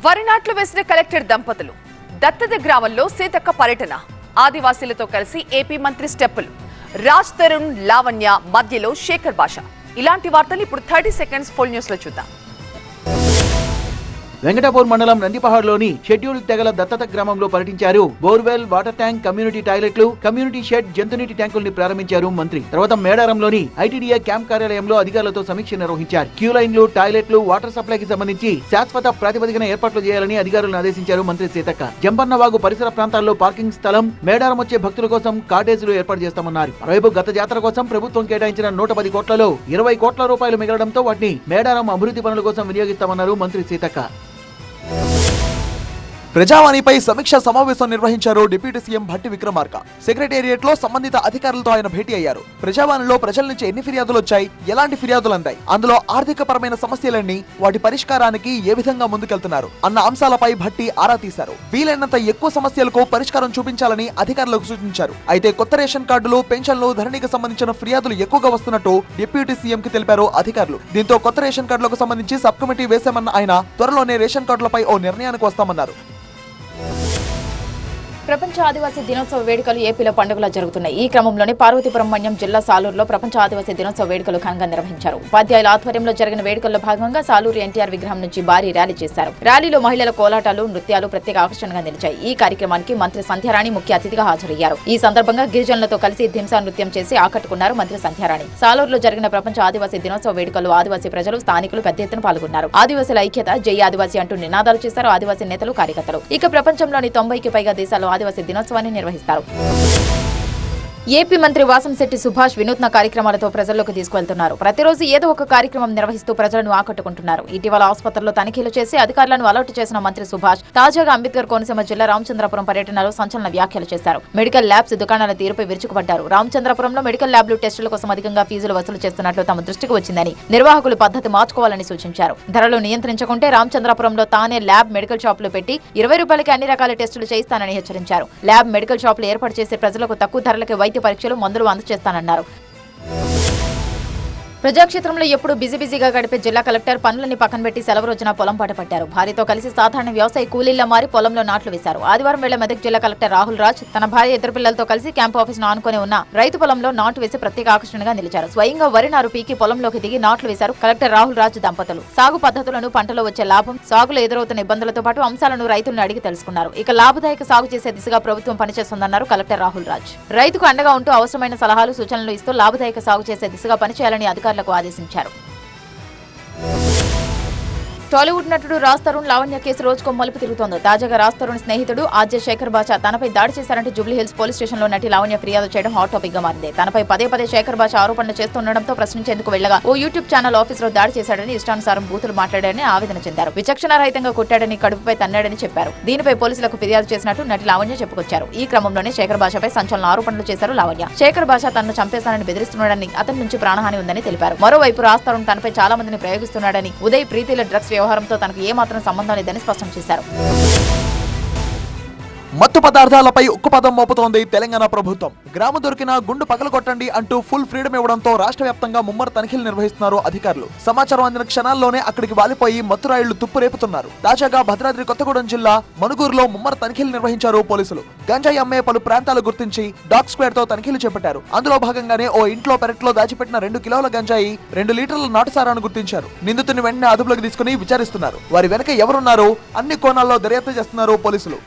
వరినాట్లు వేసిన కలెక్టర్ దంపతులు దత్తత గ్రామంలో సీతక్క పర్యటన ఆదివాసీలతో కలిసి ఏపీ మంత్రి స్టెప్పులు రాజ్ తరుణ్ లావణ్య మధ్యలో శేఖర్ భాష ఇలాంటి వార్తలు ఇప్పుడు 30 సెకండ్స్ ఫుల్ న్యూస్ లో చూద్దాం. వెంకటాపూర్ మండలం నందిపహాడ్లోని షెడ్యూల్డ్ తెగల దత్తత గ్రామంలో పర్యటించారు. బోర్వెల్, వాటర్ ట్యాంక్, కమ్యూనిటీ టాయిలెట్లు, కమ్యూనిటీ షెడ్, జంతునీటి ట్యాంకుల్ని ప్రారంభించారు మంత్రి. తర్వాత మేడారంలోని ఐటీడీఏ క్యాంప్ కార్యాలయంలో అధికారులతో సమీక్ష నిర్వహించారు. క్యూ లైన్లు, టాయిలెట్లు, వాటర్ సప్లైకి సంబంధించి శాశ్వత ప్రాతిపదికన ఏర్పాట్లు చేయాలని అధికారులను ఆదేశించారు మంత్రి సీతక్క. జంపన్నవాగు పరిసర ప్రాంతాల్లో పార్కింగ్ స్థలం, మేడారం వచ్చే భక్తుల కోసం కాటేజీలు ఏర్పాటు చేస్తామన్నారు. మరోవైపు గత జాతర కోసం ప్రభుత్వం కేటాయించిన 110 కోట్లలో 20 కోట్ల రూపాయలు మిగలడంతో వాటిని మేడారం అభివృద్ధి పనుల కోసం వినియోగిస్తామన్నారు మంత్రి సీతక్క. ప్రజావాణిపై సమీక్ష సమావేశం నిర్వహించారు deputy CM Bhatti Vikramarka. Secretariat లో సంబంధిత అధికారులతో ఆయన భేటీ అయ్యారు. ప్రజావాణిలో ప్రజల నుంచి ఎన్ని ఫిర్యాదులు వచ్చాయి, ఎలాంటి ఫిర్యాదులు అందాయి, అందులో ఆర్థిక పరమైన సమస్యలన్నీ, వాటి పరిష్కారానికి ఏ విధంగా ముందుకెళ్తున్నారు అన్న అంశాలపై భట్టి ఆరా తీశారు. వీలైనంత ఎక్కువ సమస్యలకు పరిష్కారం చూపించాలని అధికారులకు సూచించారు. అయితే కొత్త రేషన్ కార్డులు, పెన్షన్లు, ధరణికి సంబంధించిన ఫిర్యాదులు ఎక్కువగా వస్తున్నట్టు డిప్యూటీ సీఎం కి తెలిపారు అధికారులు. దీంతో కొత్త రేషన్ కార్డులకు సంబంధించి సబ్ కమిటీ వేశామన్న ఆయన త్వరలోనే రేషన్ కార్డులపై ఓ నిర్ణయానికి వస్తామన్నారు. ప్రపంచ ఆదివాసీ దినోత్సవ వేడుకలు ఏపీలో పండుగలా జరుగుతున్నాయి. ఈ క్రమంలోనే పార్వతీపురం మన్యం జిల్లా సాలూరులో ప్రపంచ ఆదివాసీ దినోత్సవ వేడుకలు ఘనంగా నిర్వహించారు. ఉపాధ్యాయుల ఆధ్వర్యంలో జరిగిన వేడుకల్లో భాగంగా సాలూరు ఎన్టీఆర్ విగ్రహం నుంచి భారీ ర్యాలీ చేశారు. ర్యాలీలో మహిళల కోలాటాలు, నృత్యాలు ప్రత్యేక ఆకర్షణగా నిలిచాయి. ఈ కార్యక్రమానికి మంత్రి సంధ్యారాణి ముఖ్య అతిథిగా హాజరయ్యారు. ఈ సందర్భంగా గిరిజనులతో కలిసి ధింసా నృత్యం చేసి ఆకట్టుకున్నారు మంత్రి సంధ్యారాణి. సాలూరులో జరిగిన ప్రపంచ ఆదివాసీ దినోత్సవ వేడుకల్లో ఆదివాసీ ప్రజలు, స్థానికులు పెద్ద ఎత్తున పాల్గొన్నారు. ఆదివాసీల ఐక్యత, జై ఆదివాసీ అంటూ నినాదాలు చేశారు ఆదివాసీ నేతలు, కార్యకర్తలు. ఇక ప్రపంచంలోని 90కి పైగా దేశాల్లో ఆదివాసీ దినోత్సవాన్ని నిర్వహిస్తారు. ఏపీ మంత్రి వాసంశెట్టి సుభాష్ వినూత్న కార్యక్రమాలతో ప్రజల్లోకి తీసుకువెళ్తున్నారు. ప్రతిరోజు ఏదో ఒక కార్యక్రమం నిర్వహిస్తూ ప్రజలను ఆకట్టుకుంటున్నారు. ఇటీవల ఆసుపత్రుల్లో తనిఖీలు చేసి అధికారులను అలర్ట్ చేసిన మంత్రి సుభాష్ తాజాగా అంబేద్కర్ కోనసీమ జిల్లా రామచంద్రపురం పర్యటనలో సంచలన వ్యాఖ్యలు చేశారు. మెడికల్ ల్యాబ్స్ దుకాణాల తీరుపై విరుచుకుపడ్డారు. రామచంద్రపురంలో మెడికల్ ల్యాబ్లు టెస్టుల కోసం అధికంగా ఫీజులు వసూలు చేస్తున్నట్లు తమ దృష్టికి వచ్చిందని నిర్వాహకులు పద్ధతి మార్చుకోవాలని సూచించారు. ధరలు నియంత్రించకుంటే రామచంద్రపురంలో తానే ల్యాబ్, మెడికల్ షాపులు పెట్టి 20 రూపాయలకి అన్ని రకాల టెస్టులు చేయిస్తానని హెచ్చరించారు. ల్యాబ్, మెడికల్ షాపులు ఏర్పాటు చేసే ప్రజలకు తక్కువ ధరలకి వైద్య పరీక్షలు, మందులు అందజేస్తానన్నారు. ప్రజాక్షేత్రంలో ఎప్పుడు బిజీగా గడిపే జిల్లా కలెక్టర్ పనులని పక్కన పెట్టి సెలవు రోజున పొలం పాట పట్టారు. భార్యతో కలిసి సాధారణ వ్యవసాయ కూలీల్లో మారి పొలంలో నాట్లు వేశారు. ఆదివారం వేళ మెదక్ జిల్లా కలెక్టర్ రాహుల్ రాజ్ తన భార్య, ఇద్దరు పిల్లలతో కలిసి క్యాంప్ ఆఫీస్ ను ఆనుకొని ఉన్న రైతు పొలంలో నాటు వేసి ప్రత్యేక ఆకర్షణగా నిలిచారు. స్వయంగా వరి నారు పీకి పొలంలోకి దిగి నాట్లు వేశారు కలెక్టర్ రాహుల్ రాజ్ దంపతులు. సాగు పద్ధతులను, పంటలో వచ్చే లాభం, సాగులో ఎదురవుతున్న ఇబ్బందులతో పాటు అంశాలను రైతులను అడిగి తెలుసుకున్నారు. ఇక లాభదాయక సాగు చేసే దిశగా ప్రభుత్వం పనిచేస్తుందన్నారు కలెక్టర్ రాహుల్ రాజ్. రైతుకు అండగా ఉంటూ అవసరమైన సలహాలు, సూచనలు ఇస్తూ లాభదాయక సాగు చేసే దిశగా పనిచేయాలని అధికారులకు ఆదేశించారు. టాలీవుడ్ నటుడు రాజ్ తరుణ్ లావణ్య కేసు రోజుకో మలుపు తిరుగుతోంది. తాజాగా రాజ్ తరుణ్ స్నేహితుడు ఆర్జే శేఖర్ భాష తనపై దాడి చేశారంటూ జూబ్లీహిల్స్ పోలీస్ స్టేషన్ లో నటి లావణ్య ఫిర్యాదు చేయడం హాట్ టాపిక్ గా మారింది. తనపై పదే శేఖర్ భాష ఆరోపణలు చేస్తుండడంతో ప్రశ్నించేందుకు వెళ్లగా ఓ యూట్యూబ్ ఛానల్ ఆఫీస్ లో దాడి చేశాడని, ఇష్టానుసారం బూతులు మాట్లాడాడని ఆవేదన చెందారు. విచక్షణారహితంగా కొట్టాడని, కడుపుపై తన్నాడని చెప్పారు. దీనిపై పోలీసులకు ఫిర్యాదు చేసినట్టు నటి లావణ్య చెప్పుకొచ్చారు. ఈ క్రమంలోనే శేఖర్ భాషపై సంచలన ఆరోపణలు చేశారు లావణ్య. శేఖర్ భాష తనను చంపేస్తానని బెదిరిస్తున్నాడని, అతని నుంచి ప్రాణహాని ఉందని తెలిపారు. మరోవైపు రాజ్ తరుణ్ తనపై చాలా మందిని ప్రయోగిస్తున్నాడని, ఉదయ్, ప్రీతిల డ్రగ్స్ వ్యవహారంతో తనకు మాత్రం సంబంధం లేదని స్పష్టం చేశారు. మత్తు పదార్థాలపై ఉక్కుపదం మోపుతోంది తెలంగాణ ప్రభుత్వం. గ్రామ దొరికిన గుండు పగలగొట్టండి అంటూ ఫుల్ ఫ్రీడమ్ ఇవ్వడంతో రాష్ట్ర వ్యాప్తంగా ముమ్మర తనిఖీలు నిర్వహిస్తున్నారు అధికారులు. సమాచారం అందిన క్షణాల్లోనే అక్కడికి వాలిపోయి మత్తురాయిళ్లు తుప్పురేపుతున్నారు. తాజాగా భద్రాద్రి కొత్తగూడెం జిల్లా మనుగూరులో ముమ్మర తనిఖీలు నిర్వహించారు పోలీసులు. గంజాయి అమ్మే పలు ప్రాంతాలు గుర్తించి డాగ్ స్క్వాడ్ తో తనిఖీలు చేపట్టారు. అందులో భాగంగానే ఓ ఇంట్లో పెరట్లో దాచిపెట్టిన 2 కిలోల గంజాయి, 2 లీటర్ల నాటుసారాను గుర్తించారు. నిందితుని వెంటనే అదుపులోకి తీసుకుని విచారిస్తున్నారు. వారి వెనక ఎవరున్నారో అన్ని కోణాల్లో దర్యాప్తు చేస్తున్నారు పోలీసులు.